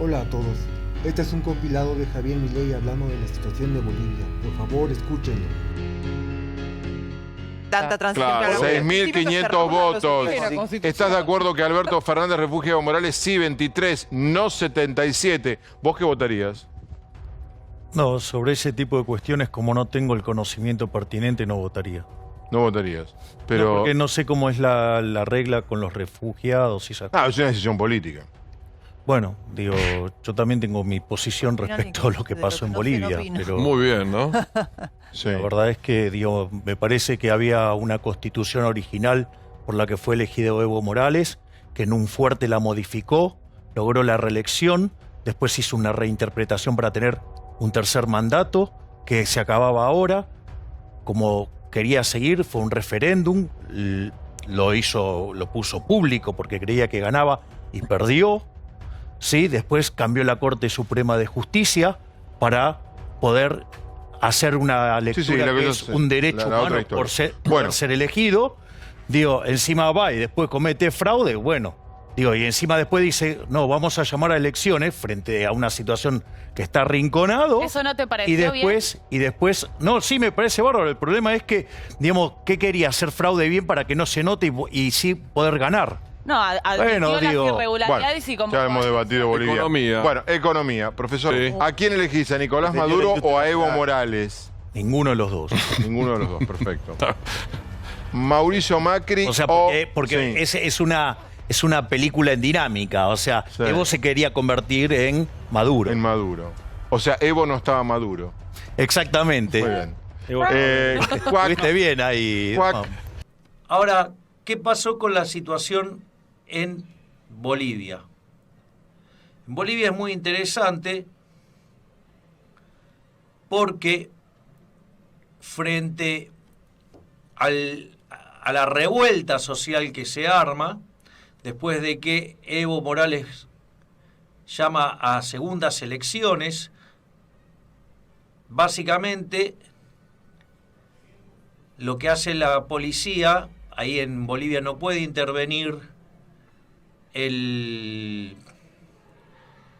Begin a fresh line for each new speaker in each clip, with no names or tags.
Hola a todos. Este es un compilado de Javier Milei hablando de la situación de Bolivia. Por favor, escúchenlo.
Tanta transición.
Claro, 6.500 votos. ¿Estás de acuerdo que Alberto Fernández refugie a Evo Morales? Sí, 23, no 77. ¿Vos qué votarías?
No, sobre ese tipo de cuestiones, como no tengo el conocimiento pertinente, no votaría.
No votarías. Pero...
No, porque no sé cómo es la regla con los refugiados y esas cosas.
es una decisión política.
Bueno, digo, yo también tengo mi posición respecto a lo que pasó en Bolivia, pero
Muy bien, ¿no? Sí.
la verdad es que, digo, me parece que había una constitución original por la que fue elegido Evo Morales, que en un fuerte la modificó, logró la reelección, después hizo una reinterpretación para tener un tercer mandato, que se acababa ahora, como quería seguir, fue un referéndum, lo puso público porque creía que ganaba y perdió. Sí, después cambió la Corte Suprema de Justicia para poder hacer una lectura que es un derecho humano por ser elegido. Digo, encima va y después comete fraude, bueno. Digo, y encima después dice, no, vamos a llamar a elecciones frente a una situación que está arrinconado.
¿Eso no te pareció bien?
Y después, no, sí me parece bárbaro. El problema es que, digamos, ¿qué quería? Hacer fraude bien para que no se note y sí poder ganar.
No, admitió las irregularidades y como...
Ya hemos debatido Bolivia.
Economía.
Bueno, economía. Profesor,
Sí.
¿a quién elegís? ¿A Nicolás Maduro o a Evo Morales?
Ninguno de los dos.
Ninguno de los dos, perfecto. Mauricio Macri
o sea, porque
sí.
es una película en dinámica. O sea,
Sí.
Evo se quería convertir en Maduro.
En Maduro. O sea, Evo no estaba maduro.
Exactamente.
Muy bien.
Estuviste bien ahí.
Cuac.
No.
Ahora, ¿qué pasó con la situación en Bolivia? En Bolivia es muy interesante porque frente a la revuelta social que se arma, después de que Evo Morales llama a segundas elecciones, básicamente lo que hace la policía, ahí en Bolivia no puede intervenir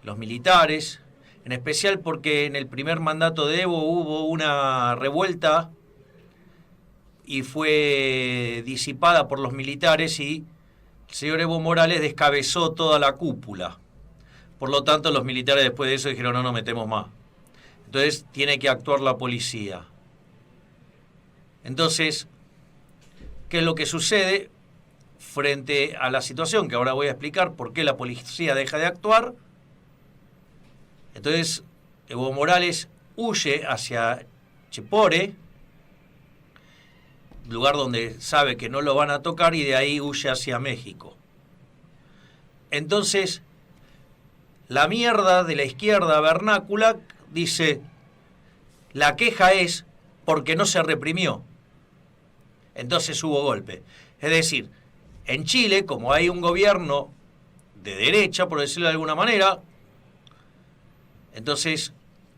los militares, en especial porque en el primer mandato de Evo hubo una revuelta y fue disipada por los militares y el señor Evo Morales descabezó toda la cúpula. Por lo tanto, los militares después de eso dijeron, no nos metemos más. Entonces, tiene que actuar la policía. Entonces, ¿qué es lo que sucede frente a la situación? Que ahora voy a explicar por qué la policía deja de actuar. Entonces, Evo Morales huye hacia Chepore, lugar donde sabe que no lo van a tocar, y de ahí huye hacia México. Entonces, la mierda de la izquierda vernácula dice, la queja es porque no se reprimió. Entonces hubo golpe. Es decir, en Chile, como hay un gobierno de derecha, por decirlo de alguna manera, entonces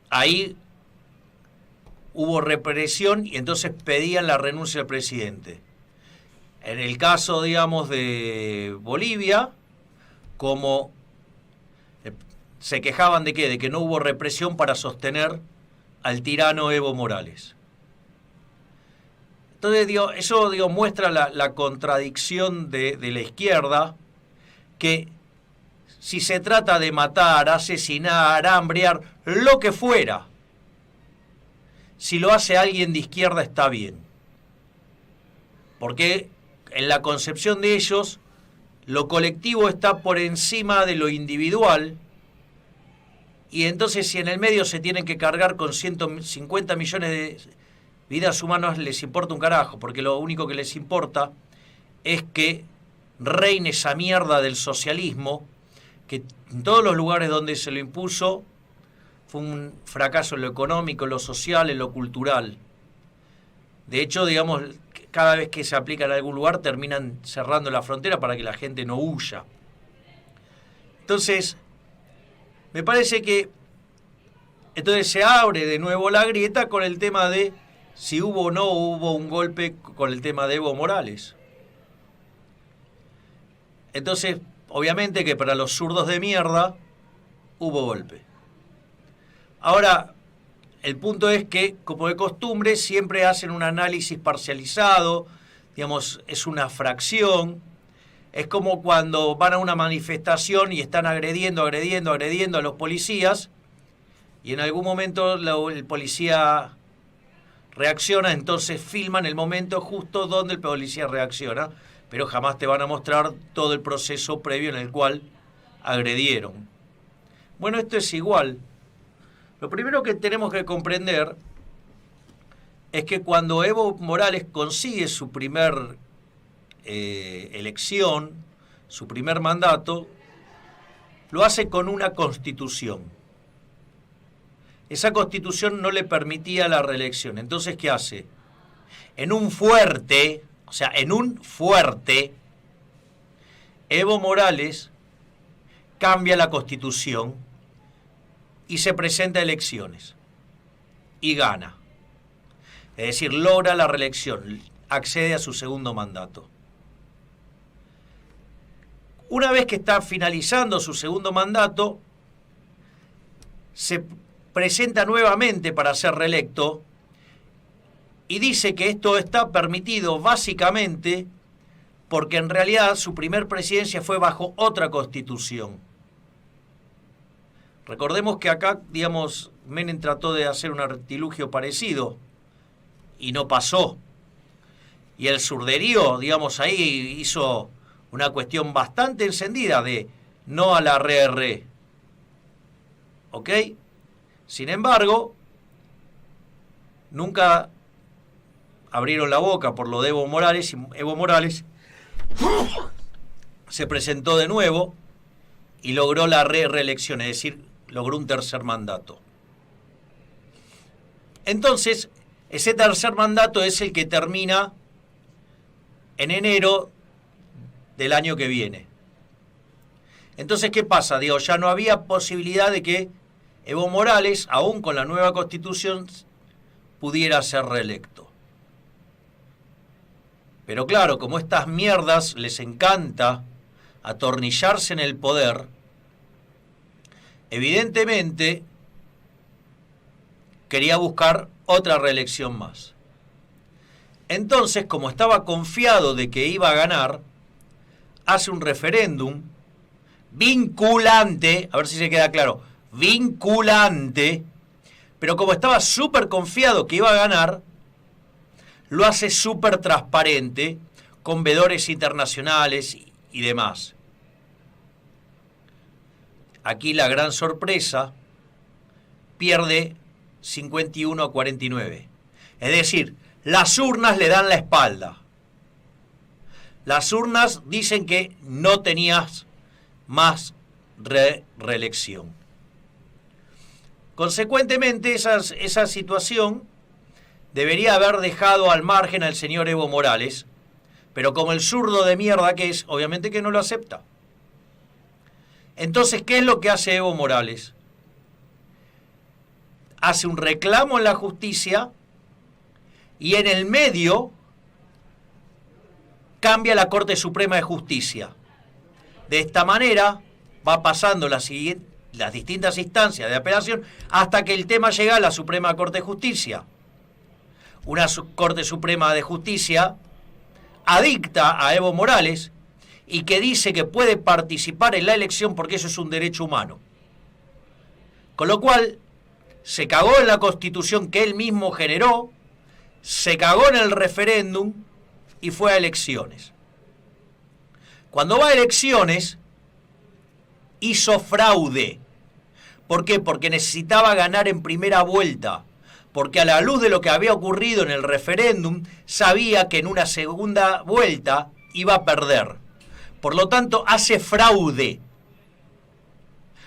ahí hubo represión y entonces pedían la renuncia del presidente. En el caso, digamos, de Bolivia, como se quejaban de qué, de que no hubo represión para sostener al tirano Evo Morales. Entonces, eso muestra la contradicción de la izquierda, que si se trata de matar, asesinar, hambrear, lo que fuera, si lo hace alguien de izquierda está bien. Porque en la concepción de ellos, lo colectivo está por encima de lo individual, y entonces si en el medio se tienen que cargar con 150 millones de vidas humanas, les importa un carajo, porque lo único que les importa es que reine esa mierda del socialismo, que en todos los lugares donde se lo impuso fue un fracaso en lo económico, en lo social, en lo cultural. De hecho, digamos, cada vez que se aplica en algún lugar terminan cerrando la frontera para que la gente no huya. Entonces, me parece que entonces se abre de nuevo la grieta con el tema de si hubo o no hubo un golpe con el tema de Evo Morales. Entonces, obviamente que para los zurdos de mierda hubo golpe. Ahora, el punto es que, como de costumbre, siempre hacen un análisis parcializado, digamos, es una fracción. Es como cuando van a una manifestación y están agrediendo a los policías, y en algún momento el policía reacciona, entonces filman el momento justo donde el policía reacciona, pero jamás te van a mostrar todo el proceso previo en el cual agredieron. Bueno, esto es igual. Lo primero que tenemos que comprender es que cuando Evo Morales consigue su primer elección, su primer mandato, lo hace con una constitución. Esa constitución no le permitía la reelección. Entonces, ¿qué hace? En un fuerte, Evo Morales cambia la constitución y se presenta a elecciones y gana. Es decir, logra la reelección, accede a su segundo mandato. Una vez que está finalizando su segundo mandato, se presenta nuevamente para ser reelecto y dice que esto está permitido básicamente porque en realidad su primer presidencia fue bajo otra constitución. Recordemos que acá, digamos, Menem trató de hacer un artilugio parecido y no pasó. Y el surderío, digamos, ahí hizo una cuestión bastante encendida de no a la RR. ¿Ok? Sin embargo, nunca abrieron la boca por lo de Evo Morales, y Evo Morales se presentó de nuevo y logró la reelección, es decir, logró un tercer mandato. Entonces, ese tercer mandato es el que termina en enero del año que viene. Entonces, ¿qué pasa? Digo, ya no había posibilidad de que Evo Morales, aún con la nueva constitución, pudiera ser reelecto. Pero claro, como estas mierdas les encanta atornillarse en el poder, evidentemente quería buscar otra reelección más. Entonces, como estaba confiado de que iba a ganar, hace un referéndum vinculante, a ver si se queda claro, vinculante, pero como estaba súper confiado que iba a ganar, lo hace súper transparente, con veedores internacionales y demás. Aquí la gran sorpresa, pierde 51-49. Es decir, las urnas le dan la espalda. Las urnas dicen que no tenías más reelección. Consecuentemente, esa situación debería haber dejado al margen al señor Evo Morales, pero como el zurdo de mierda que es, obviamente que no lo acepta. Entonces, ¿qué es lo que hace Evo Morales? Hace un reclamo en la justicia y en el medio cambia la Corte Suprema de Justicia. De esta manera va pasando las distintas instancias de apelación hasta que el tema llega a la Suprema Corte de Justicia. Una Corte Suprema de Justicia adicta a Evo Morales y que dice que puede participar en la elección porque eso es un derecho humano. Con lo cual, se cagó en la Constitución que él mismo generó, se cagó en el referéndum y fue a elecciones. Cuando va a elecciones, hizo fraude. ¿Por qué? Porque necesitaba ganar en primera vuelta. Porque a la luz de lo que había ocurrido en el referéndum, sabía que en una segunda vuelta iba a perder. Por lo tanto, hace fraude,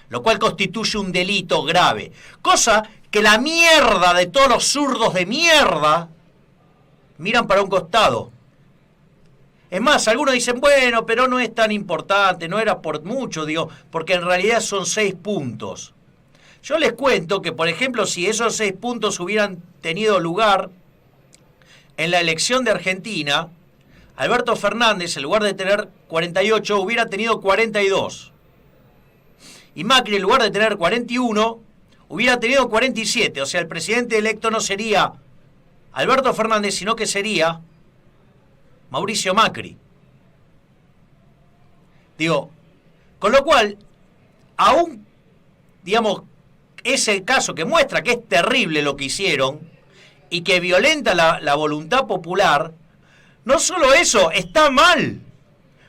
lo cual constituye un delito grave. Cosa que la mierda de todos los zurdos de mierda miran para un costado. Es más, algunos dicen, bueno, pero no es tan importante, no era por mucho, digo, porque en realidad son 6 puntos. Yo les cuento que, por ejemplo, si esos 6 puntos hubieran tenido lugar en la elección de Argentina, Alberto Fernández, en lugar de tener 48, hubiera tenido 42. y Macri, en lugar de tener 41, hubiera tenido 47. O sea, el presidente electo no sería Alberto Fernández, sino que sería Mauricio Macri. Digo, con lo cual, aún, digamos, ese caso que muestra que es terrible lo que hicieron y que violenta la voluntad popular, no solo eso, está mal.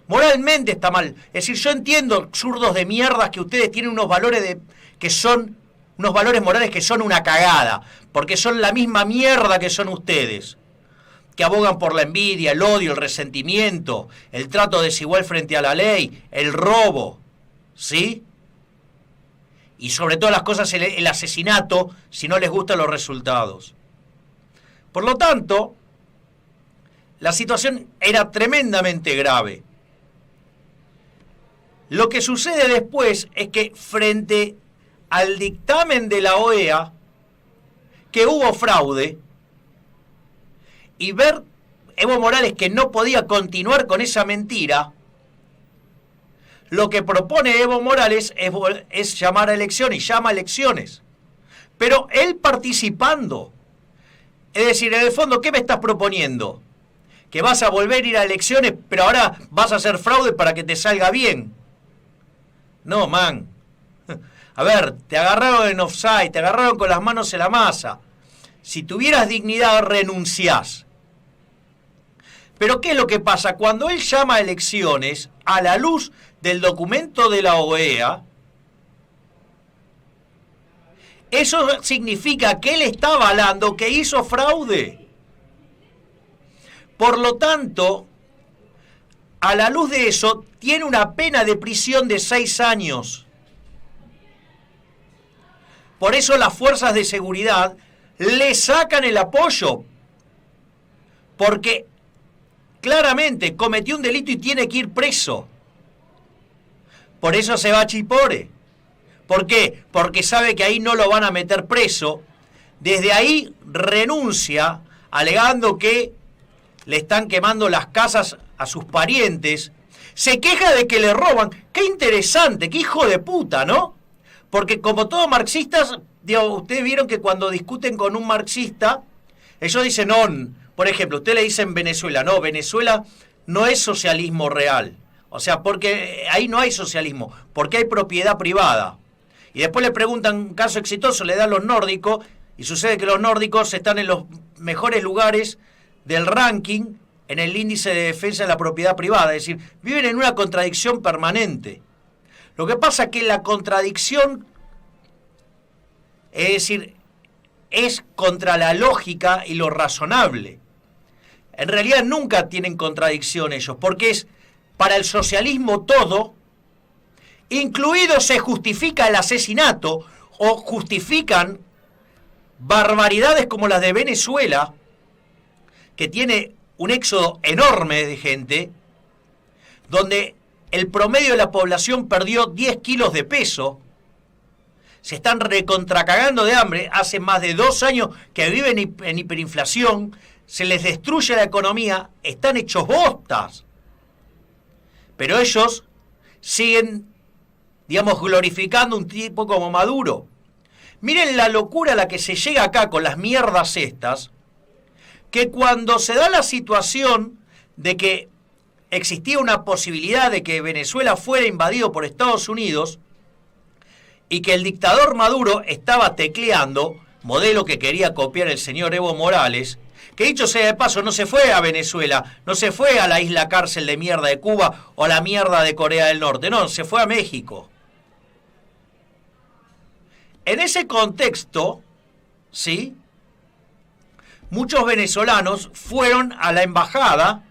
Moralmente está mal. Es decir, yo entiendo, zurdos de mierdas, que ustedes tienen unos valores que son unos valores morales que son una cagada, porque son la misma mierda que son ustedes, que abogan por la envidia, el odio, el resentimiento, el trato desigual frente a la ley, el robo, ¿sí? Y sobre todas las cosas el asesinato, si no les gustan los resultados. Por lo tanto, la situación era tremendamente grave. Lo que sucede después es que frente al dictamen de la OEA, que hubo fraude, y ver Evo Morales que no podía continuar con esa mentira, lo que propone Evo Morales es llamar a elecciones, y llama a elecciones. Pero él participando. Es decir, en el fondo, ¿qué me estás proponiendo? Que vas a volver a ir a elecciones, pero ahora vas a hacer fraude para que te salga bien. No, man. A ver, te agarraron en offside, te agarraron con las manos en la masa. Si tuvieras dignidad, renunciás. Pero ¿qué es lo que pasa? Cuando él llama a elecciones, a la luz del documento de la OEA, eso significa que él está avalando que hizo fraude. Por lo tanto, a la luz de eso, tiene una pena de prisión de 6 años. Por eso las fuerzas de seguridad le sacan el apoyo, porque claramente cometió un delito y tiene que ir preso. Por eso se va a Chipore. ¿Por qué? Porque sabe que ahí no lo van a meter preso. Desde ahí renuncia, alegando que le están quemando las casas a sus parientes. Se queja de que le roban. ¡Qué interesante! ¡Qué hijo de puta!, ¿no? Porque como todos marxistas, digo, ustedes vieron que cuando discuten con un marxista, ellos dicen, no, por ejemplo, ustedes le dicen Venezuela, no, Venezuela no es socialismo real. O sea, porque ahí no hay socialismo, porque hay propiedad privada. Y después le preguntan un caso exitoso, le dan los nórdicos, y sucede que los nórdicos están en los mejores lugares del ranking en el índice de defensa de la propiedad privada. Es decir, viven en una contradicción permanente. Lo que pasa es que la contradicción, es decir, es contra la lógica y lo razonable. En realidad nunca tienen contradicción ellos, porque es para el socialismo todo, incluido se justifica el asesinato o justifican barbaridades como las de Venezuela, que tiene un éxodo enorme de gente, donde el promedio de la población perdió 10 kilos de peso, se están recontracagando de hambre, hace más de 2 años que viven en hiperinflación, se les destruye la economía, están hechos bostas. Pero ellos siguen, digamos, glorificando un tipo como Maduro. Miren la locura a la que se llega acá con las mierdas estas, que cuando se da la situación de que existía una posibilidad de que Venezuela fuera invadido por Estados Unidos y que el dictador Maduro estaba tecleando, modelo que quería copiar el señor Evo Morales, que dicho sea de paso no se fue a Venezuela, no se fue a la isla cárcel de mierda de Cuba o a la mierda de Corea del Norte, no, se fue a México. En ese contexto, ¿sí?, muchos venezolanos fueron a la embajada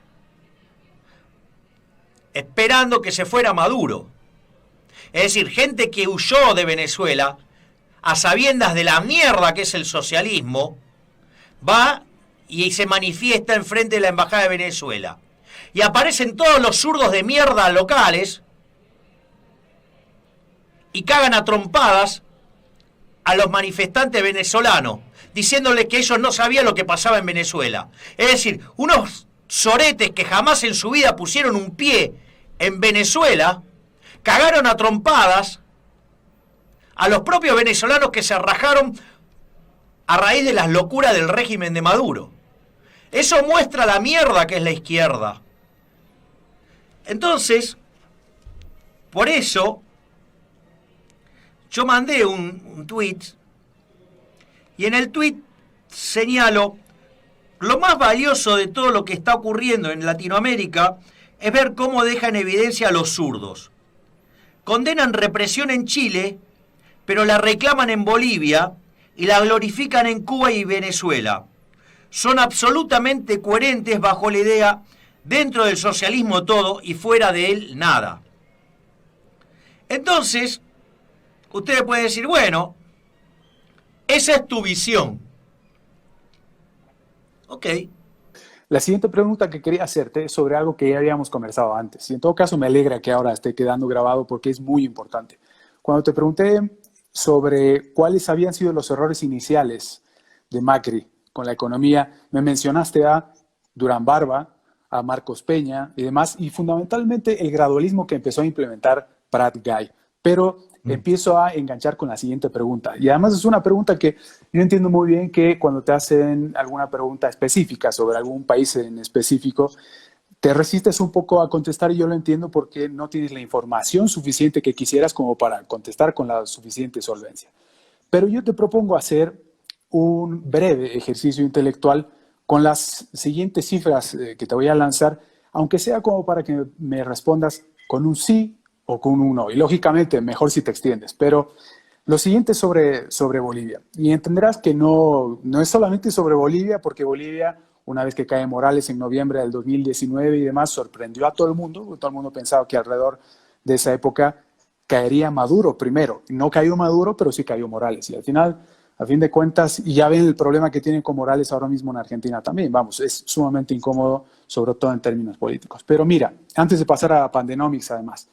esperando que se fuera Maduro. Es decir, gente que huyó de Venezuela a sabiendas de la mierda que es el socialismo, va y se manifiesta enfrente de la embajada de Venezuela. Y aparecen todos los zurdos de mierda locales y cagan a trompadas a los manifestantes venezolanos, diciéndole que ellos no sabían lo que pasaba en Venezuela. Es decir, unos soretes que jamás en su vida pusieron un pie en Venezuela, cagaron a trompadas a los propios venezolanos que se rajaron a raíz de las locuras del régimen de Maduro. Eso muestra la mierda que es la izquierda. Entonces, por eso, yo mandé un tuit, y en el tuit señalo, lo más valioso de todo lo que está ocurriendo en Latinoamérica es ver cómo deja en evidencia a los zurdos. Condenan represión en Chile, pero la reclaman en Bolivia y la glorifican en Cuba y Venezuela. Son absolutamente coherentes bajo la idea, dentro del socialismo todo y fuera de él nada. Entonces, ustedes pueden decir, bueno, esa es tu visión. Ok.
La siguiente pregunta que quería hacerte es sobre algo que ya habíamos conversado antes. Y en todo caso me alegra que ahora esté quedando grabado porque es muy importante. Cuando te pregunté sobre cuáles habían sido los errores iniciales de Macri con la economía, me mencionaste a Durán Barba, a Marcos Peña y demás, y fundamentalmente el gradualismo que empezó a implementar Prat Gai. Pero empiezo a enganchar con la siguiente pregunta. Y además es una pregunta que yo entiendo muy bien que cuando te hacen alguna pregunta específica sobre algún país en específico, te resistes un poco a contestar y yo lo entiendo porque no tienes la información suficiente que quisieras como para contestar con la suficiente solvencia. Pero yo te propongo hacer un breve ejercicio intelectual con las siguientes cifras que te voy a lanzar, aunque sea como para que me respondas con un sí o con un no. Y lógicamente, mejor si te extiendes. Pero lo siguiente sobre Bolivia. Y entenderás que no es solamente sobre Bolivia, porque Bolivia, una vez que cae Morales en noviembre del 2019 y demás, sorprendió a todo el mundo. Todo el mundo pensaba que alrededor de esa época caería Maduro primero. No cayó Maduro, pero sí cayó Morales. Y al final, a fin de cuentas, y ya ven el problema que tienen con Morales ahora mismo en Argentina también. Vamos, es sumamente incómodo, sobre todo en términos políticos. Pero mira, antes de pasar a Pandenomics, además,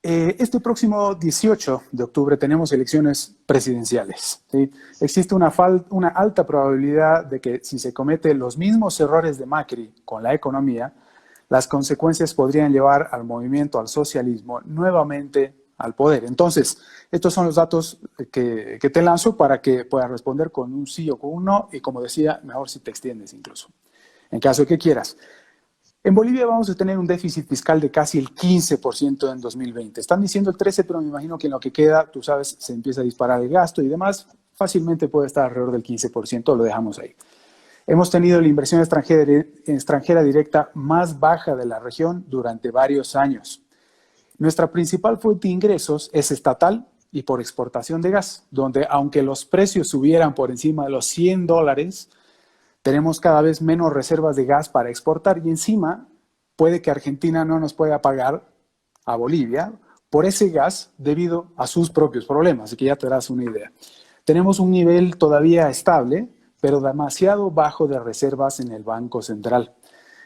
este próximo 18 de octubre tenemos elecciones presidenciales, ¿sí? Existe una alta probabilidad de que si se cometen los mismos errores de Macri con la economía, las consecuencias podrían llevar al movimiento, al socialismo, nuevamente al poder. Entonces, estos son los datos que te lanzo para que puedas responder con un sí o con un no, y como decía, mejor si te extiendes incluso, en caso de que quieras. En Bolivia vamos a tener un déficit fiscal de casi el 15% en 2020. Están diciendo el 13%, pero me imagino que en lo que queda, tú sabes, se empieza a disparar el gasto y demás. Fácilmente puede estar alrededor del 15%, lo dejamos ahí. Hemos tenido la inversión extranjera directa más baja de la región durante varios años. Nuestra principal fuente de ingresos es estatal y por exportación de gas, donde aunque los precios subieran por encima de los $100, tenemos cada vez menos reservas de gas para exportar y encima puede que Argentina no nos pueda pagar a Bolivia por ese gas debido a sus propios problemas, así que ya te darás una idea. Tenemos un nivel todavía estable, pero demasiado bajo de reservas en el Banco Central,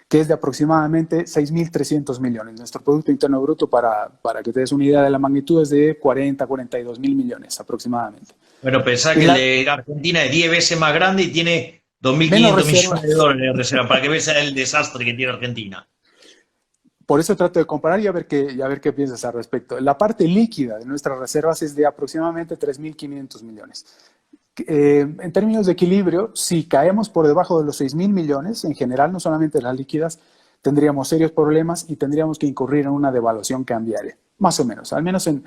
que es de aproximadamente 6.300 millones. Nuestro Producto Interno Bruto, para que te des una idea de la magnitud, es de 42.000 millones aproximadamente.
Bueno, pensá que el de Argentina es 10 veces más grande y tiene 2.500 millones de dólares de reserva, para que veas el desastre que tiene Argentina.
Por eso trato de comparar y a ver qué piensas al respecto. La parte líquida de nuestras reservas es de aproximadamente 3.500 millones. En términos de equilibrio, si caemos por debajo de los 6.000 millones, en general, no solamente las líquidas, tendríamos serios problemas y tendríamos que incurrir en una devaluación cambiaria, más o menos, al menos en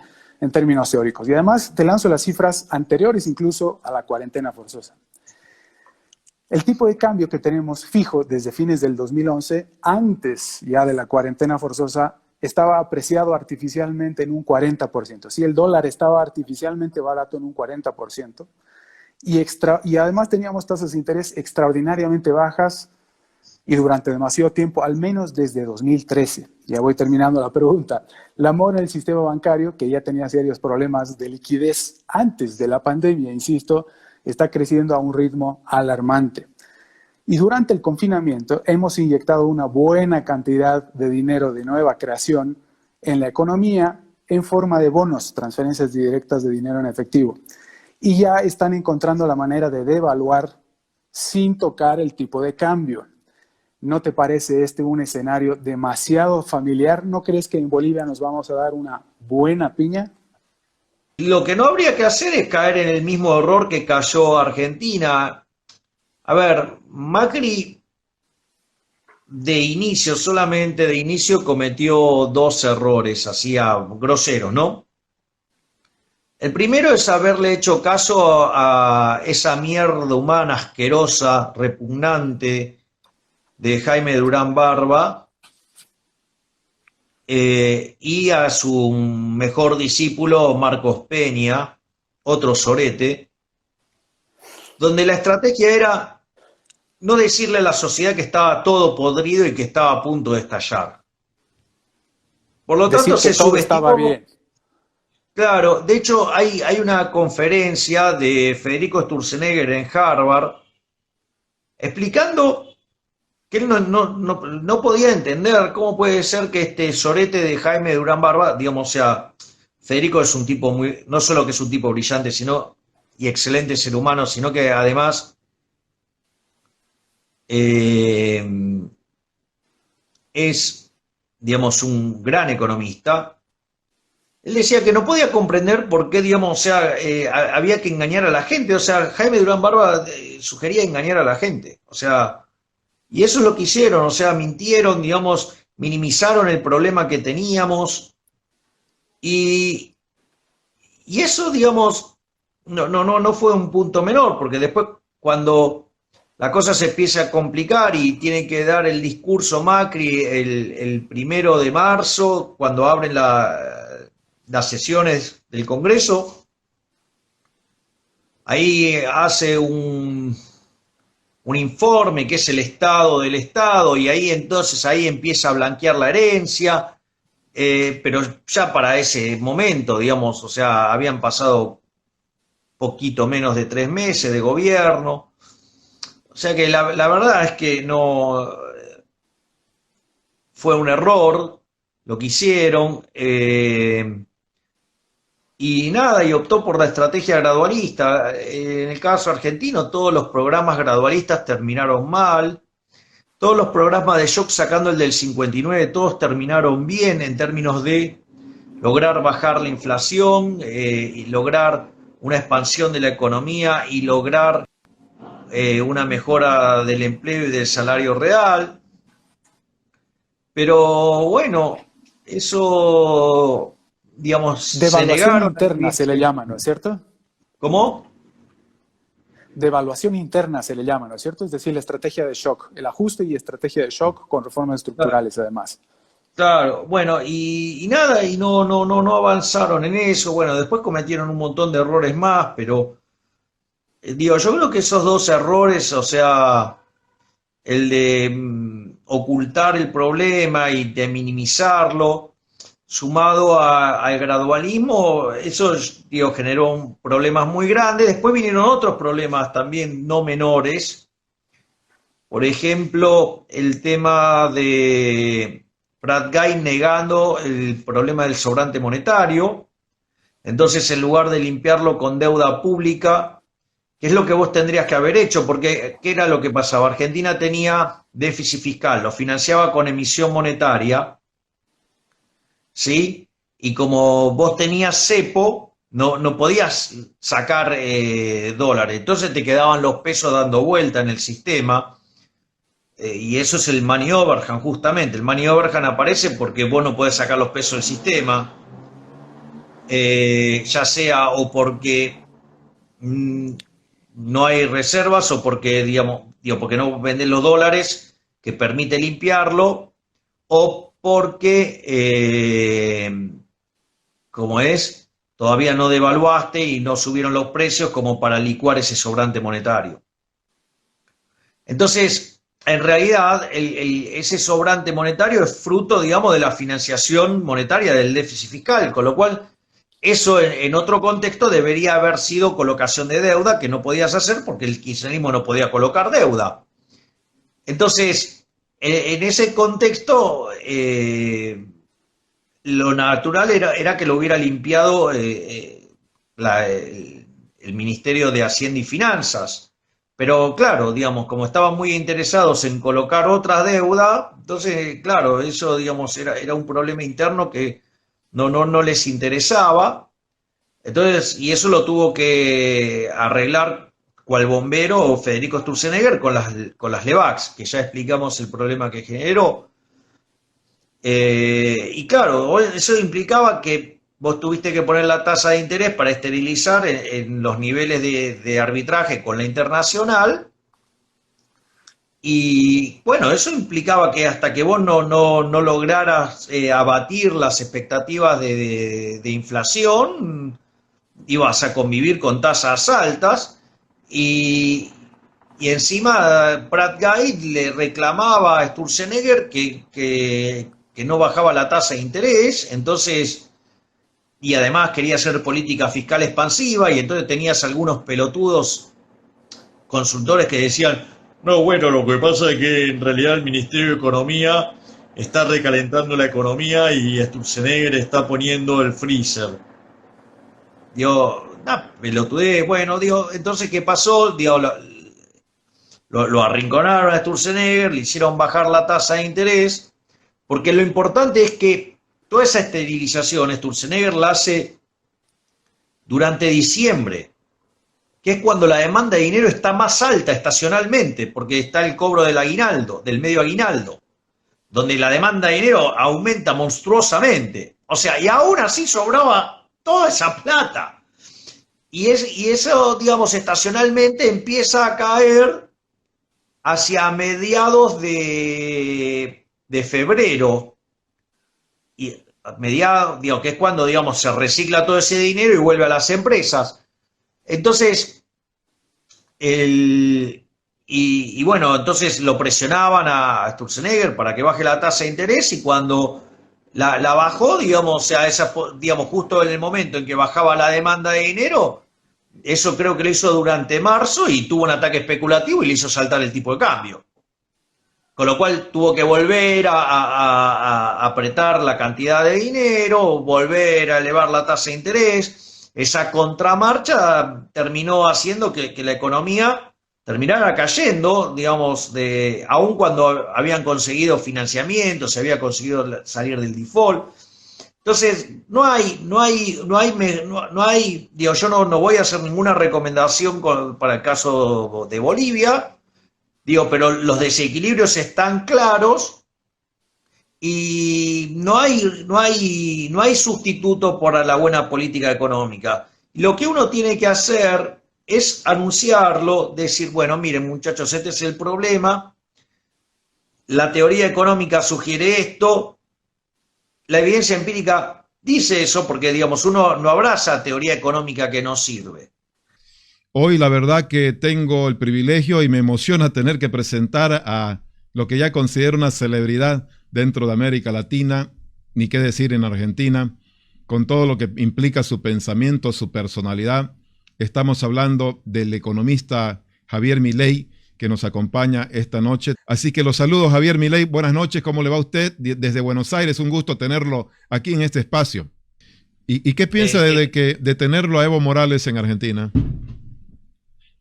términos teóricos. Y además te lanzo las cifras anteriores incluso a la cuarentena forzosa. El tipo de cambio que tenemos fijo desde fines del 2011, antes ya de la cuarentena forzosa, estaba apreciado artificialmente en un 40%. Sí, el dólar estaba artificialmente barato en un 40%. Y además teníamos tasas de interés extraordinariamente bajas y durante demasiado tiempo, al menos desde 2013. Ya voy terminando la pregunta. La mora en el sistema bancario, que ya tenía serios problemas de liquidez antes de la pandemia, insisto, está creciendo a un ritmo alarmante. Y durante el confinamiento hemos inyectado una buena cantidad de dinero de nueva creación en la economía en forma de bonos, transferencias directas de dinero en efectivo. Y ya están encontrando la manera de devaluar sin tocar el tipo de cambio. ¿No te parece este un escenario demasiado familiar? ¿No crees que en Bolivia nos vamos a dar una buena piña?
lo que no habría que hacer es caer en el mismo error que cayó Argentina. A ver, Macri de inicio, solamente de inicio, cometió dos errores, hacía groseros, ¿no? El primero es haberle hecho caso a esa mierda humana asquerosa, repugnante de Jaime Durán Barba y a su mejor discípulo Marcos Peña, otro sorete, donde la estrategia era no decirle a la sociedad que estaba todo podrido y que estaba a punto de estallar. Por lo tanto, se subestimó. Bien. Claro, de hecho hay una conferencia de Federico Sturzenegger en Harvard explicando que él no podía entender cómo puede ser que este sorete de Jaime Durán Barba, digamos, o sea, Federico es un tipo muy, no solo que es un tipo brillante, sino y excelente ser humano, sino que además es, digamos, un gran economista. Él decía que no podía comprender por qué, digamos, o sea, había que engañar a la gente. O sea, Jaime Durán Barba sugería engañar a la gente. O sea, y eso es lo que hicieron. O sea, mintieron, digamos, minimizaron el problema que teníamos. Y eso, digamos, no fue un punto menor, porque después cuando la cosa se empieza a complicar y tiene que dar el discurso Macri el 1 de marzo, cuando abren las sesiones del Congreso, ahí hace un informe que es el estado del Estado, y ahí entonces empieza a blanquear la herencia, pero ya para ese momento, digamos, o sea, habían pasado poquito menos de 3 meses de gobierno. O sea que la verdad es que no fue un error lo que hicieron, y nada, y optó por la estrategia gradualista. En el caso argentino, todos los programas gradualistas terminaron mal, todos los programas de shock, sacando el del 59, todos terminaron bien en términos de lograr bajar la inflación, y lograr una expansión de la economía y lograr una mejora del empleo y del salario real. Pero bueno, eso, digamos,
devaluación interna se le llama, ¿no es cierto?
¿Cómo?
Devaluación interna se le llama, ¿no es cierto? Es decir, la estrategia de shock, el ajuste y estrategia de shock con reformas estructurales, además.
Claro, bueno, y nada, y no avanzaron en eso. Bueno, después cometieron un montón de errores más, pero digo, yo creo que esos dos errores, o sea, el de ocultar el problema y de minimizarlo, sumado al gradualismo, eso, digo, generó problemas muy grandes. Después vinieron otros problemas también no menores. Por ejemplo, el tema de Prat-Gay negando el problema del sobrante monetario. Entonces, en lugar de limpiarlo con deuda pública, ¿qué es lo que vos tendrías que haber hecho? Porque, ¿qué era lo que pasaba? Argentina tenía déficit fiscal, lo financiaba con emisión monetaria, ¿sí? Y como vos tenías cepo, no podías sacar dólares, entonces te quedaban los pesos dando vuelta en el sistema. Y eso es el money overhang, justamente. El money overhang aparece porque vos no podés sacar los pesos del sistema, ya sea o porque no hay reservas, o porque, porque no vendés los dólares que permite limpiarlo, o porque, todavía no devaluaste y no subieron los precios como para licuar ese sobrante monetario. Entonces, en realidad, ese sobrante monetario es fruto, digamos, de la financiación monetaria del déficit fiscal, con lo cual eso en otro contexto debería haber sido colocación de deuda, que no podías hacer porque el kirchnerismo no podía colocar deuda. Entonces, en ese contexto, lo natural era que lo hubiera limpiado el Ministerio de Hacienda y Finanzas. Pero claro, digamos, como estaban muy interesados en colocar otra deuda, entonces, claro, eso, digamos, era un problema interno que no les interesaba. Entonces, y eso lo tuvo que arreglar cual bombero Federico Sturzenegger con las Levax, que ya explicamos el problema que generó. Y claro, eso implicaba que vos tuviste que poner la tasa de interés para esterilizar en los niveles de arbitraje con la internacional. Y bueno, eso implicaba que hasta que vos no lograras abatir las expectativas de inflación, ibas a convivir con tasas altas y encima Pratt Guide le reclamaba a Sturzenegger que no bajaba la tasa de interés, entonces, y además quería hacer política fiscal expansiva, y entonces tenías algunos pelotudos consultores que decían, no, bueno, lo que pasa es que en realidad el Ministerio de Economía está recalentando la economía y Sturzenegger está poniendo el freezer. Digo, pelotudez, bueno, digo, entonces, ¿qué pasó? Digo, lo arrinconaron a Sturzenegger, le hicieron bajar la tasa de interés, porque lo importante es que toda esa esterilización Sturzenegger la hace durante diciembre, que es cuando la demanda de dinero está más alta estacionalmente, porque está el cobro del aguinaldo, del medio aguinaldo, donde la demanda de dinero aumenta monstruosamente. O sea, y aún así sobraba toda esa plata. Y eso, digamos, estacionalmente empieza a caer hacia mediados de febrero. Y mediados, digo, que es cuando, digamos, se recicla todo ese dinero y vuelve a las empresas. Entonces, y bueno, entonces lo presionaban a Sturzenegger para que baje la tasa de interés, y cuando la bajó, digamos, o sea, digamos, justo en el momento en que bajaba la demanda de dinero, eso creo que lo hizo durante marzo y tuvo un ataque especulativo y le hizo saltar el tipo de cambio. Con lo cual tuvo que volver a apretar la cantidad de dinero, volver a elevar la tasa de interés. Esa contramarcha terminó haciendo que la economía terminara cayendo, digamos, aun cuando habían conseguido financiamiento, se había conseguido salir del default. Entonces, no hay, digo, yo no voy a hacer ninguna recomendación para el caso de Bolivia, digo, pero los desequilibrios están claros. Y no hay sustituto para la buena política económica. Lo que uno tiene que hacer es anunciarlo, decir, bueno, miren muchachos, este es el problema, la teoría económica sugiere esto, la evidencia empírica dice eso, porque, digamos, uno no abraza teoría económica que no sirve.
Hoy la verdad que tengo el privilegio y me emociona tener que presentar a lo que ya considero una celebridad dentro de América Latina, ni qué decir en Argentina, con todo lo que implica su pensamiento, su personalidad. Estamos hablando del economista Javier Milei, que nos acompaña esta noche. Así que los saludo, Javier Milei. Buenas noches, ¿cómo le va a usted? Desde Buenos Aires, un gusto tenerlo aquí en este espacio. ¿Y qué piensa de tenerlo a Evo Morales en Argentina?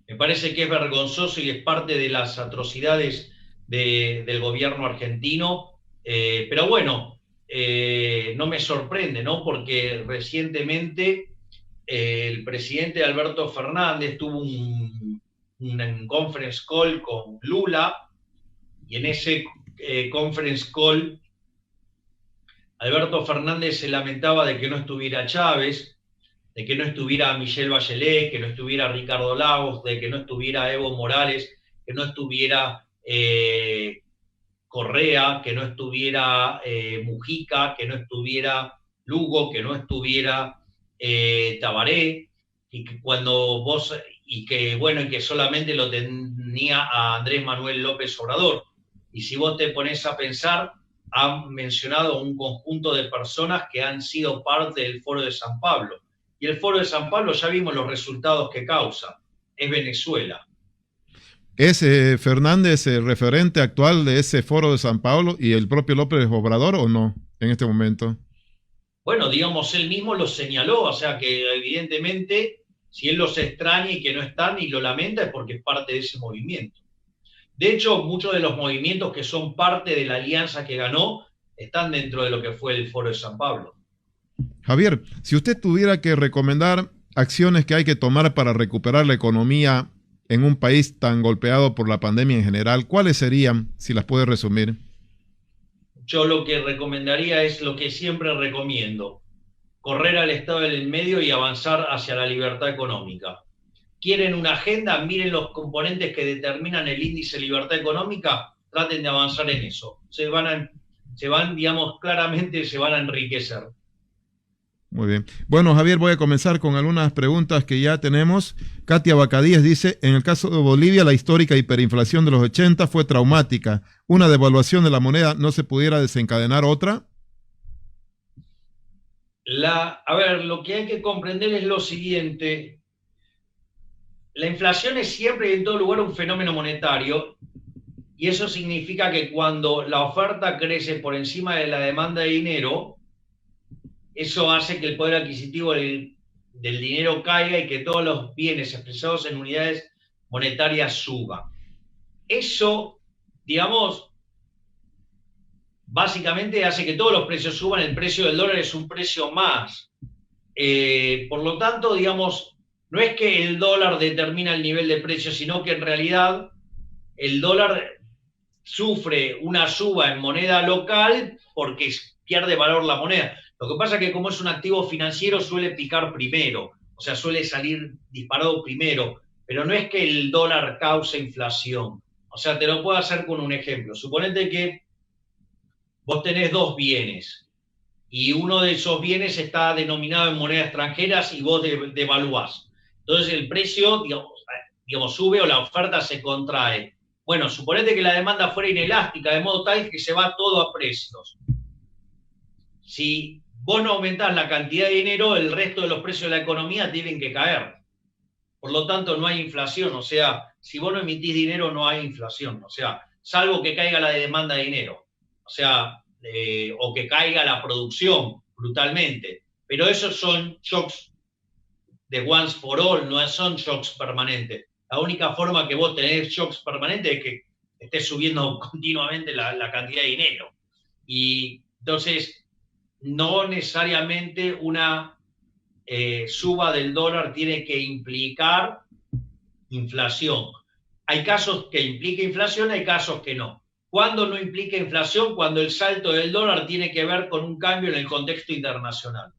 Me parece que es vergonzoso y es parte de las atrocidades del gobierno argentino. Pero bueno, no me sorprende, ¿no? Porque recientemente el presidente Alberto Fernández tuvo un conference call con Lula, y en ese conference call Alberto Fernández se lamentaba de que no estuviera Chávez, de que no estuviera Michelle Bachelet, que no estuviera Ricardo Lagos, de que no estuviera Evo Morales, que no estuviera Correa, que no estuviera Mujica, que no estuviera Lugo, que no estuviera Tabaré, y que cuando vos, y que bueno, y que solamente lo tenía a Andrés Manuel López Obrador. Y si vos te pones a pensar, han mencionado un conjunto de personas que han sido parte del Foro de San Pablo. Y el Foro de San Pablo ya vimos los resultados que causa, es Venezuela.
¿Es Fernández el referente actual de ese Foro de San Pablo y el propio López Obrador o no en este momento?
Bueno, digamos, él mismo lo señaló, o sea que evidentemente si él los extraña y que no están y lo lamenta es porque es parte de ese movimiento. De hecho, muchos de los movimientos que son parte de la alianza que ganó están dentro de lo que fue el Foro de San Pablo.
Javier, si usted tuviera que recomendar acciones que hay que tomar para recuperar la economía en un país tan golpeado por la pandemia en general, ¿cuáles serían, si las puede resumir?
Yo lo que recomendaría es lo que siempre recomiendo: correr al Estado en el medio y avanzar hacia la libertad económica. ¿Quieren una agenda? Miren los componentes que determinan el índice de libertad económica, traten de avanzar en eso. Claramente se van a enriquecer.
Muy bien. Bueno, Javier, voy a comenzar con algunas preguntas que ya tenemos. Katia Bacadíes dice, en el caso de Bolivia, la histórica hiperinflación de los 80 fue traumática. ¿Una devaluación de la moneda no se pudiera desencadenar otra?
Lo que hay que comprender es lo siguiente. La inflación es siempre y en todo lugar un fenómeno monetario, y eso significa que cuando la oferta crece por encima de la demanda de dinero, eso hace que el poder adquisitivo del dinero caiga y que todos los bienes expresados en unidades monetarias suban. Eso, básicamente hace que todos los precios suban. El precio del dólar es un precio más. Por lo tanto, no es que el dólar determina el nivel de precio, sino que en realidad el dólar sufre una suba en moneda local porque pierde valor la moneda. Lo que pasa es que como es un activo financiero suele picar primero, o sea, suele salir disparado primero, pero no es que el dólar cause inflación. O sea, te lo puedo hacer con un ejemplo. Suponete que vos tenés dos bienes y uno de esos bienes está denominado en monedas extranjeras y vos devaluás. Entonces el precio, sube o la oferta se contrae. Bueno, suponete que la demanda fuera inelástica, de modo tal que se va todo a precios. Si vos no aumentás la cantidad de dinero, el resto de los precios de la economía tienen que caer. Por lo tanto, no hay inflación. O sea, si vos no emitís dinero, no hay inflación. O sea, salvo que caiga la demanda de dinero. O sea, o que caiga la producción brutalmente. Pero esos son shocks de once for all, no son shocks permanentes. La única forma que vos tenés shocks permanentes es que estés subiendo continuamente la cantidad de dinero. Y entonces, no necesariamente una suba del dólar tiene que implicar inflación. Hay casos que implica inflación, hay casos que no. ¿Cuándo no implica inflación? Cuando el salto del dólar tiene que ver con un cambio en el contexto internacional.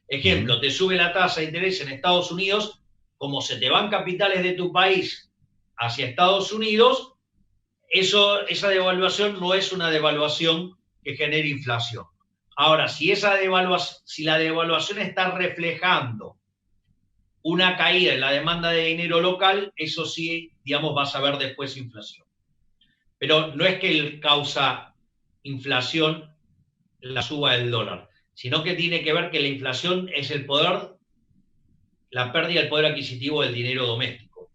Ejemplo, te sube la tasa de interés en Estados Unidos, como se te van capitales de tu país hacia Estados Unidos, esa devaluación no es una devaluación que genere inflación. Ahora, si la devaluación está reflejando una caída en la demanda de dinero local, eso sí, vas a ver después inflación. Pero no es que causa inflación la suba del dólar, sino que tiene que ver que la inflación es la pérdida del poder adquisitivo del dinero doméstico.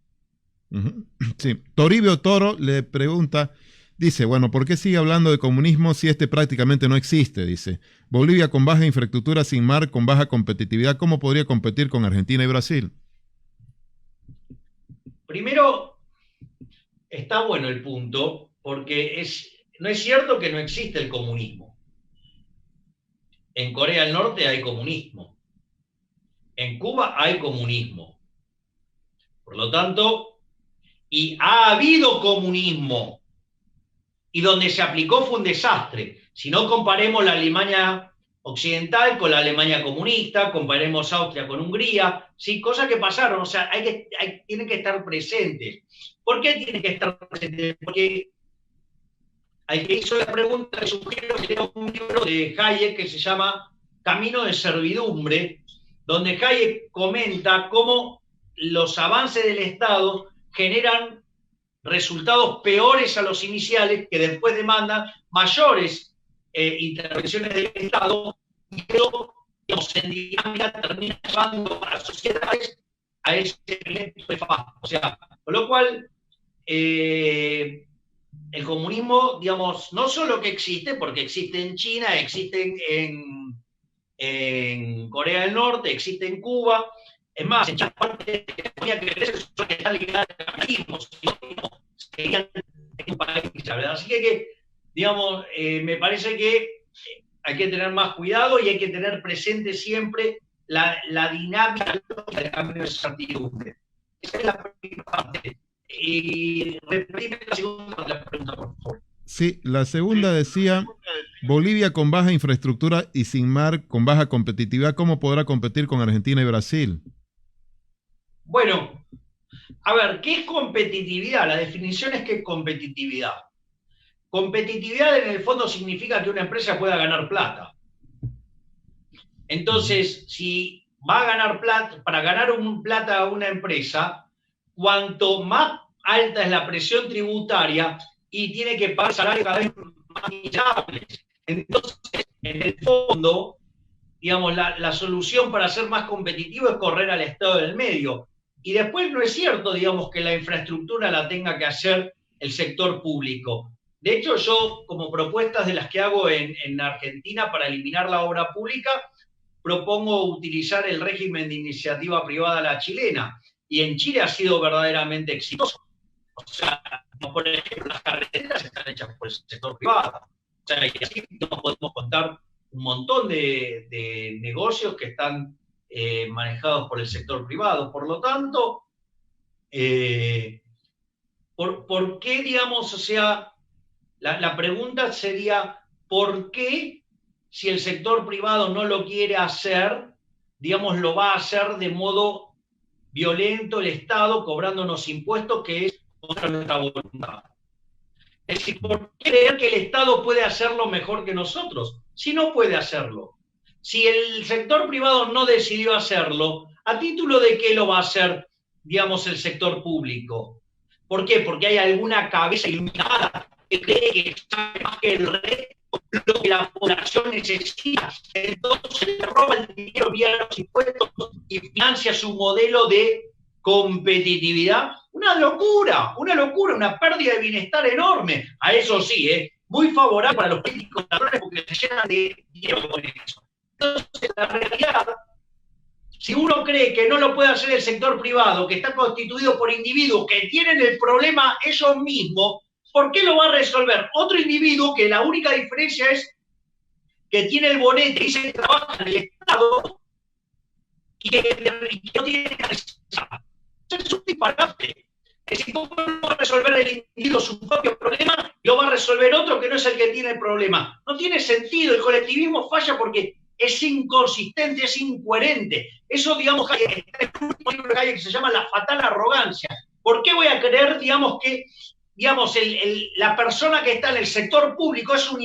Sí. Toribio Toro le pregunta, dice, bueno, ¿por qué sigue hablando de comunismo si este prácticamente no existe? Dice, Bolivia con baja infraestructura, sin mar, con baja competitividad, ¿cómo podría competir con Argentina y Brasil?
Primero, está bueno el punto, porque no es cierto que no existe el comunismo. En Corea del Norte hay comunismo. En Cuba hay comunismo. Por lo tanto, y ha habido comunismo. Y donde se aplicó fue un desastre. Si no, comparemos la Alemania occidental con la Alemania comunista, comparemos Austria con Hungría, sí, cosas que pasaron, o sea, tienen que estar presentes. ¿Por qué tienen que estar presentes? Porque al que hizo la pregunta le sugiero que lea un libro de Hayek que se llama Camino de Servidumbre, donde Hayek comenta cómo los avances del Estado generan resultados peores a los iniciales, que después demandan mayores intervenciones del Estado, y eso, en dinámica termina llevando a las sociedades a ese elemento de fasto. O sea, con lo cual, el comunismo, no solo que existe, porque existe en China, existe en Corea del Norte, existe en Cuba, es más, en China parte de la economía que crece que está ligada al capitalismo, serían un país, la verdad. Así que me parece que hay que tener más cuidado y hay que tener presente siempre la dinámica del cambio de certidumbre. Esa es la primera parte. Y reprime la segunda pregunta, por favor.
Sí, la segunda decía, Bolivia con baja infraestructura y sin mar, con baja competitividad, ¿cómo podrá competir con Argentina y Brasil?
Bueno, a ver, ¿qué es competitividad? La definición es que es competitividad. Competitividad en el fondo significa que una empresa pueda ganar plata. Entonces, si va a ganar plata, para ganar plata a una empresa, cuanto más alta es la presión tributaria y tiene que pagar salarios cada vez más miserables. Entonces, en el fondo, digamos, la solución para ser más competitivo es correr al Estado del medio. Y después no es cierto, digamos, que la infraestructura la tenga que hacer el sector público. De hecho, yo, como propuestas de las que hago en Argentina para eliminar la obra pública, propongo utilizar el régimen de iniciativa privada a la chilena. Y en Chile ha sido verdaderamente exitoso. O sea, por ejemplo, las carreteras están hechas por el sector privado. O sea, y así nos podemos contar un montón de negocios que están manejados por el sector privado. Por lo tanto, ¿por qué, digamos, o sea, la pregunta sería, ¿por qué si el sector privado no lo quiere hacer, digamos, lo va a hacer de modo violento el Estado, cobrándonos impuestos, que es contra nuestra voluntad? Es decir, ¿por qué creer que el Estado puede hacerlo mejor que nosotros? Si no puede hacerlo. Si el sector privado no decidió hacerlo, ¿a título de qué lo va a hacer, digamos, el sector público? ¿Por qué? Porque hay alguna cabeza iluminada que cree que sabe más que el resto lo que la población necesita. Entonces le roba el dinero vía los impuestos y financia su modelo de competitividad. Una locura, una pérdida de bienestar enorme. A eso sí, muy favorable para los políticos porque se llenan de dinero con eso. Entonces, la realidad, si uno cree que no lo puede hacer el sector privado, que está constituido por individuos que tienen el problema ellos mismos, ¿por qué lo va a resolver otro individuo que la única diferencia es que tiene el bonete y se trabaja en el Estado y que no tiene necesidad? Es un disparate. Es decir, ¿cómo va a resolver el individuo su propio problema y lo va a resolver otro que no es el que tiene el problema? No tiene sentido. El colectivismo falla porque es inconsistente, es incoherente. Eso, digamos, está en un último libro de Hayek que se llama La fatal arrogancia. ¿Por qué voy a creer, digamos, que la persona que está en el sector público es un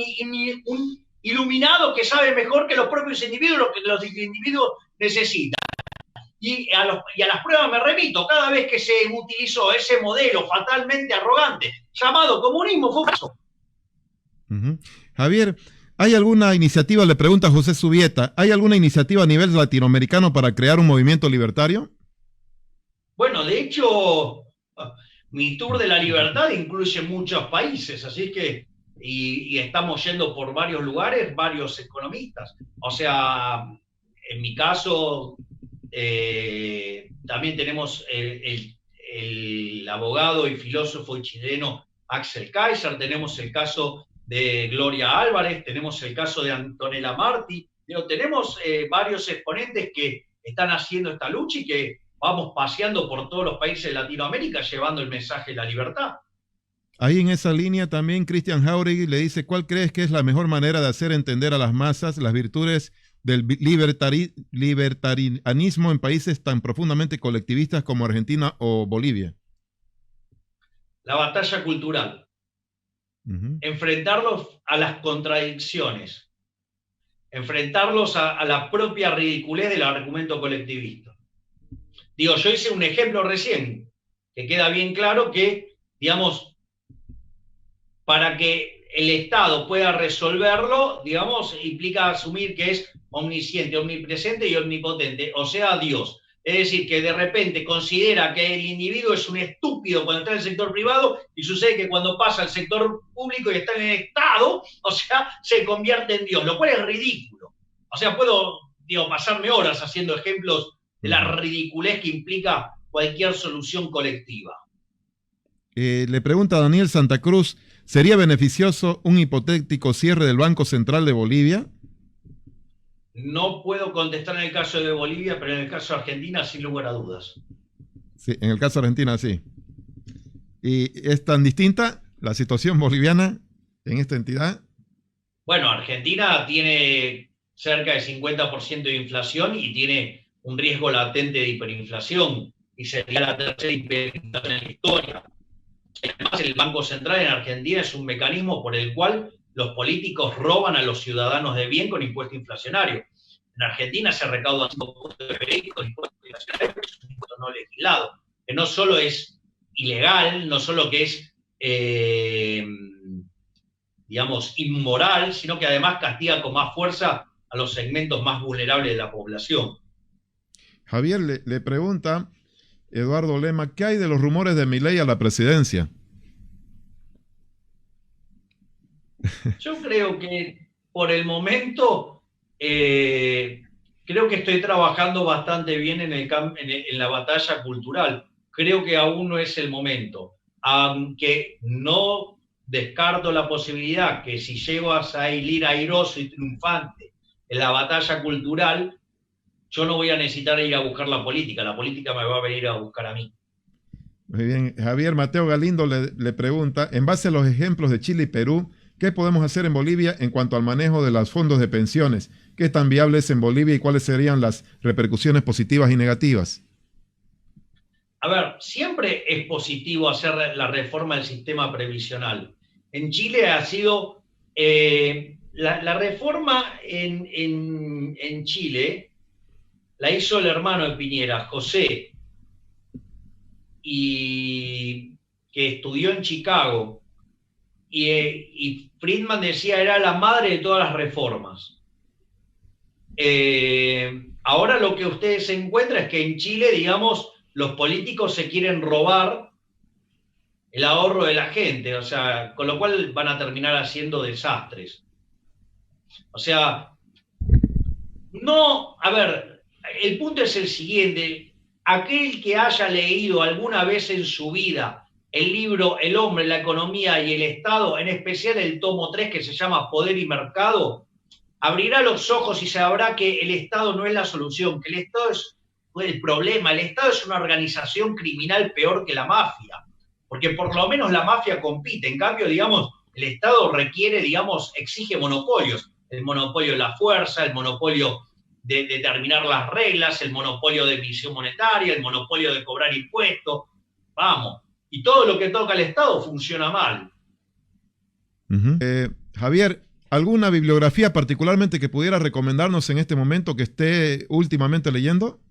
iluminado que sabe mejor que los propios individuos lo que los individuos necesitan? Y a las pruebas me remito, cada vez que se utilizó ese modelo fatalmente arrogante llamado comunismo fue un fracaso.
Javier, ¿hay alguna iniciativa, le pregunta José Subieta, ¿hay alguna iniciativa a nivel latinoamericano para crear un movimiento libertario?
Bueno, de hecho, mi tour de la libertad incluye muchos países, así que, y estamos yendo por varios lugares, varios economistas. O sea, en mi caso, también tenemos el abogado y filósofo chileno Axel Kaiser, tenemos el caso de Gloria Álvarez, tenemos el caso de Antonella Martí, tenemos varios exponentes que están haciendo esta lucha y que vamos paseando por todos los países de Latinoamérica llevando el mensaje de la libertad.
Ahí en esa línea también Cristian Jauregui le dice, ¿cuál crees que es la mejor manera de hacer entender a las masas las virtudes del libertarianismo en países tan profundamente colectivistas como Argentina o Bolivia?
La batalla cultural. Enfrentarlos a las contradicciones, enfrentarlos a la propia ridiculez del argumento colectivista. Digo, yo hice un ejemplo recién, que queda bien claro que, digamos, para que el Estado pueda resolverlo, digamos, implica asumir que es omnisciente, omnipresente y omnipotente, o sea, Dios. Es decir, que de repente considera que el individuo es un estúpido cuando está en el sector privado y sucede que cuando pasa al sector público y está en el Estado, o sea, se convierte en Dios, lo cual es ridículo. O sea, puedo, pasarme horas haciendo ejemplos de la ridiculez que implica cualquier solución colectiva.
Le pregunta a Daniel Santa Cruz, ¿sería beneficioso un hipotético cierre del Banco Central de Bolivia?
No puedo contestar en el caso de Bolivia, pero en el caso de Argentina, sin lugar a dudas.
Sí, en el caso de Argentina, sí. ¿Y es tan distinta la situación boliviana en esta entidad?
Bueno, Argentina tiene cerca de 50% de inflación y tiene un riesgo latente de hiperinflación, y sería la tercera hiperinflación en la historia. Además, el Banco Central en Argentina es un mecanismo por el cual los políticos roban a los ciudadanos de bien con impuesto inflacionario. En Argentina se recauda impuesto de con impuesto inflacionario, que es un impuesto no legislado, que no solo es ilegal, no solo que es, digamos, inmoral, sino que además castiga con más fuerza a los segmentos más vulnerables de la población.
Javier le pregunta, Eduardo Lema, ¿qué hay de los rumores de Milei a la presidencia?
Yo creo que por el momento creo que estoy trabajando bastante bien en la batalla cultural. Creo que aún no es el momento, aunque no descarto la posibilidad que si llego a salir airoso y triunfante en la batalla cultural, yo no voy a necesitar ir a buscar la política me va a venir a buscar a mí.
Muy bien. Javier Mateo Galindo le pregunta, en base a los ejemplos de Chile y Perú, ¿qué podemos hacer en Bolivia en cuanto al manejo de los fondos de pensiones? ¿Qué tan viable es en Bolivia y cuáles serían las repercusiones positivas y negativas?
A ver, siempre es positivo hacer la reforma del sistema previsional. En Chile ha sido... la reforma en Chile la hizo el hermano de Piñera, José, y que estudió en Chicago. Y Friedman decía era la madre de todas las reformas. Ahora lo que ustedes se encuentran es que en Chile, digamos, los políticos se quieren robar el ahorro de la gente, o sea, con lo cual van a terminar haciendo desastres. O sea, no, a ver, el punto es el siguiente, aquel que haya leído alguna vez en su vida el libro El hombre, la economía y el Estado, en especial el tomo 3 que se llama Poder y Mercado, abrirá los ojos y sabrá que el Estado no es la solución, que el Estado es el problema. El Estado es una organización criminal peor que la mafia, porque por lo menos la mafia compite. En cambio, digamos, el Estado requiere, digamos, exige monopolios. El monopolio de la fuerza, el monopolio de determinar las reglas, el monopolio de emisión monetaria, el monopolio de cobrar impuestos. Vamos. Y todo lo que toca al Estado funciona mal.
Javier, ¿alguna bibliografía particularmente que pudiera recomendarnos en este momento que esté últimamente leyendo?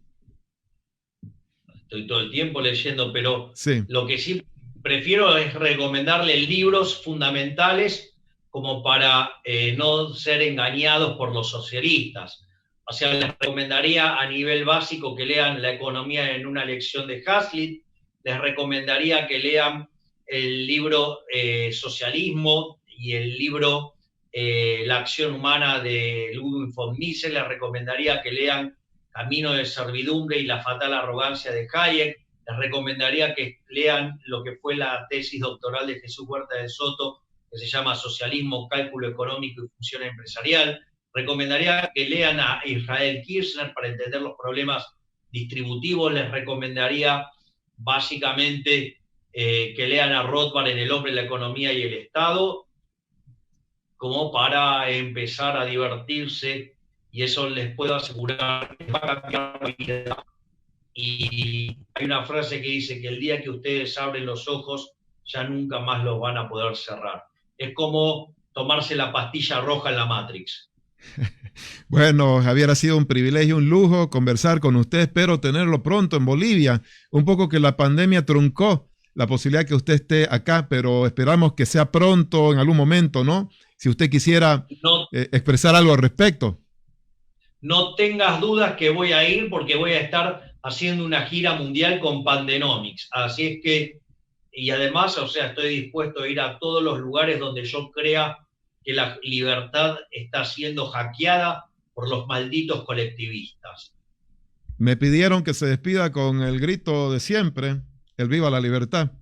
Estoy todo el tiempo leyendo, pero
sí.
Lo que sí prefiero es recomendarle libros fundamentales como para no ser engañados por los socialistas. O sea, les recomendaría a nivel básico que lean La economía en una lección de Hazlitt. Les recomendaría que lean el libro Socialismo y el libro La acción humana de Ludwig von Mises. Les recomendaría que lean Camino de servidumbre y la fatal arrogancia de Hayek. Les recomendaría que lean lo que fue la tesis doctoral de Jesús Huerta de Soto, que se llama Socialismo, Cálculo Económico y Función Empresarial. Recomendaría que lean a Israel Kirzner para entender los problemas distributivos. Les recomendaría básicamente que lean a Rothbard en El hombre, la economía y el Estado, como para empezar a divertirse, y eso les puedo asegurar que va a cambiar la vida. Y hay una frase que dice que el día que ustedes abren los ojos, ya nunca más los van a poder cerrar. Es como tomarse la pastilla roja en la Matrix.
Bueno, Javier, ha sido un privilegio, un lujo conversar con usted. Espero tenerlo pronto en Bolivia. Un poco que la pandemia truncó la posibilidad que usted esté acá, pero esperamos que sea pronto, en algún momento, ¿no? Si usted quisiera expresar algo al respecto.
No tengas dudas que voy a ir, porque voy a estar haciendo una gira mundial con Pandenomics. Así es que, y además, o sea, estoy dispuesto a ir a todos los lugares donde yo crea que la libertad está siendo hackeada por los malditos colectivistas.
Me pidieron que se despida con el grito de siempre, el viva la libertad.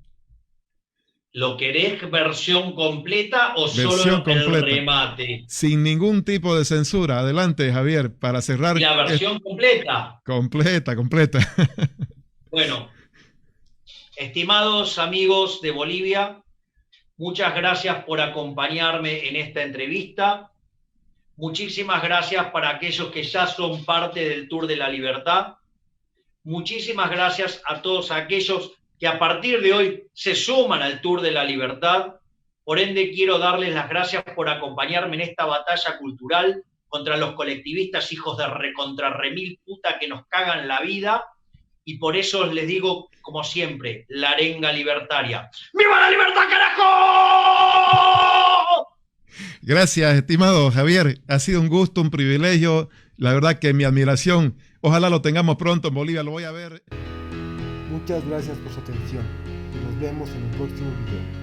¿Lo querés versión completa o
Versión
solo
completa.
el remate?
Sin ningún tipo de censura. Adelante, Javier, para cerrar.
¿Y la versión completa?
Completa.
Bueno, estimados amigos de Bolivia, muchas gracias por acompañarme en esta entrevista. Muchísimas gracias para aquellos que ya son parte del Tour de la Libertad. Muchísimas gracias a todos aquellos que a partir de hoy se suman al Tour de la Libertad. Por ende, quiero darles las gracias por acompañarme en esta batalla cultural contra los colectivistas hijos de recontra remil puta que nos cagan la vida. Y por eso les digo, como siempre, la arenga libertaria. ¡Viva la libertad, carajo!
Gracias, estimado Javier. Ha sido un gusto, un privilegio. La verdad que mi admiración. Ojalá lo tengamos pronto en Bolivia. Lo voy a ver.
Muchas gracias por su atención y nos vemos en el próximo video.